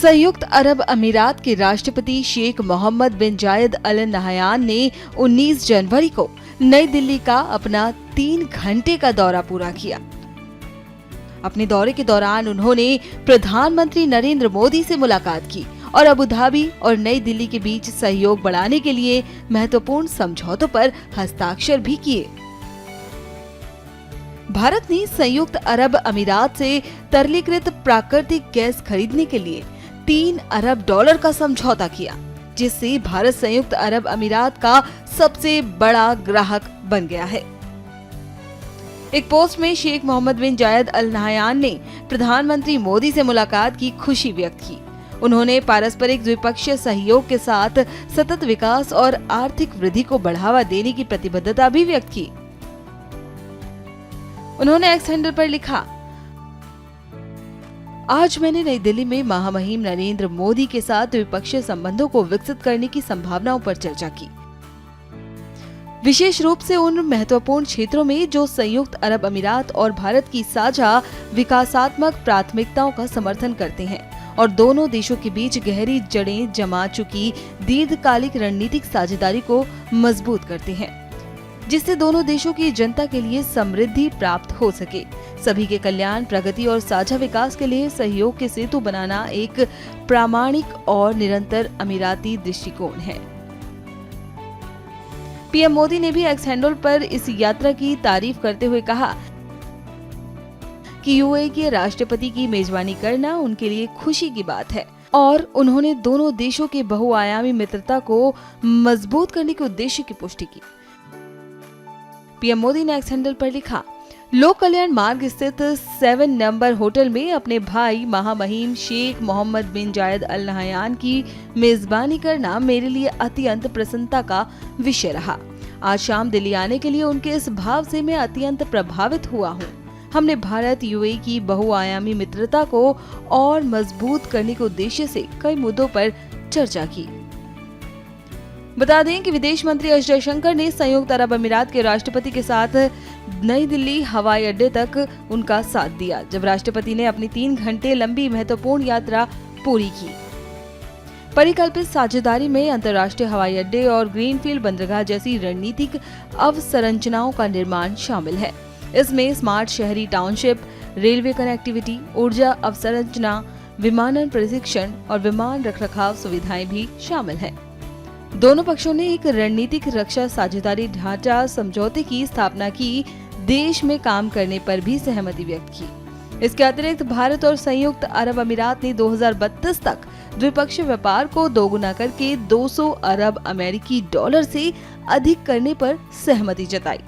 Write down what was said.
संयुक्त अरब अमीरात के राष्ट्रपति शेख मोहम्मद बिन जायद अल नहयान ने 19 जनवरी को नई दिल्ली का अपना 3 घंटे का दौरा पूरा किया। अपने दौरे के दौरान उन्होंने प्रधानमंत्री नरेंद्र मोदी से मुलाकात की और अबू धाबी और नई दिल्ली के बीच सहयोग बढ़ाने के लिए महत्वपूर्ण समझौतों पर हस्ताक्षर भी किए। भारत ने संयुक्त अरब अमीरात से तरलीकृत प्राकृतिक गैस खरीदने के लिए $3 अरब का समझौता किया, जिससे भारत संयुक्त अरब अमीरात का सबसे बड़ा ग्राहक बन गया है। एक पोस्ट में शेख मोहम्मद बिन जायद अल नहयान ने प्रधानमंत्री मोदी से मुलाकात की खुशी व्यक्त की। उन्होंने पारस्परिक द्विपक्षीय सहयोग के साथ सतत विकास और आर्थिक वृद्धि को बढ़ावा देने की प्रतिबद्धता भी व्यक्त की। उन्होंने एक्स हैंडल पर लिखा, आज मैंने नई दिल्ली में महामहिम नरेंद्र मोदी के साथ द्विपक्षीय संबंधों को विकसित करने की संभावनाओं पर चर्चा की, विशेष रूप से उन महत्वपूर्ण क्षेत्रों में जो संयुक्त अरब अमीरात और भारत की साझा विकासात्मक प्राथमिकताओं का समर्थन करते हैं और दोनों देशों के बीच गहरी जड़ें जमा चुकी दीर्घकालिक रणनीतिक साझेदारी को मजबूत करते हैं, जिससे दोनों देशों की जनता के लिए समृद्धि प्राप्त हो सके। सभी के कल्याण, प्रगति और साझा विकास के लिए सहयोग के सेतु बनाना एक प्रामाणिक और निरंतर अमीराती दृष्टिकोण है। पीएम मोदी ने भी एक्स हैंडल पर इस यात्रा की तारीफ करते हुए कहा कि यूएई के राष्ट्रपति की मेजबानी करना उनके लिए खुशी की बात है और उन्होंने दोनों देशों के बहुआयामी मित्रता को मजबूत करने के उद्देश्य की पुष्टि की। पीएम मोदी ने एक्स हैंडल पर लिखा, लोक कल्याण मार्ग स्थित 7 नंबर होटल में अपने भाई महामहिम शेख मोहम्मद बिन जायद अल नहयान की मेजबानी करना मेरे लिए अत्यंत प्रसन्नता का विषय रहा। आज शाम दिल्ली आने के लिए उनके इस भाव से मैं अत्यंत प्रभावित हुआ हूँ। हमने भारत यूएई की बहुआयामी मित्रता को और मजबूत करने के उद्देश्य से कई मुद्दों पर चर्चा की। बता दें कि विदेश मंत्री एस जयशंकर ने संयुक्त अरब अमीरात के राष्ट्रपति के साथ नई दिल्ली हवाई अड्डे तक उनका साथ दिया, जब राष्ट्रपति ने अपनी 3 घंटे लंबी महत्वपूर्ण यात्रा पूरी की। परिकल्पित साझेदारी में अंतर्राष्ट्रीय हवाई अड्डे और ग्रीनफील्ड बंदरगाह जैसी रणनीतिक अवसंरचनाओं का निर्माण शामिल है। इसमें स्मार्ट शहरी टाउनशिप, रेलवे कनेक्टिविटी, ऊर्जा अवसंरचना, विमानन प्रशिक्षण और विमान रखरखाव सुविधाएं भी शामिल हैं। दोनों पक्षों ने एक रणनीतिक रक्षा साझेदारी ढांचा समझौते की स्थापना की, देश में काम करने पर भी सहमति व्यक्त की। इसके अतिरिक्त भारत और संयुक्त अरब अमीरात ने 2032 तक द्विपक्षीय व्यापार को दोगुना करके $200 अरब से अधिक करने पर सहमति जताई।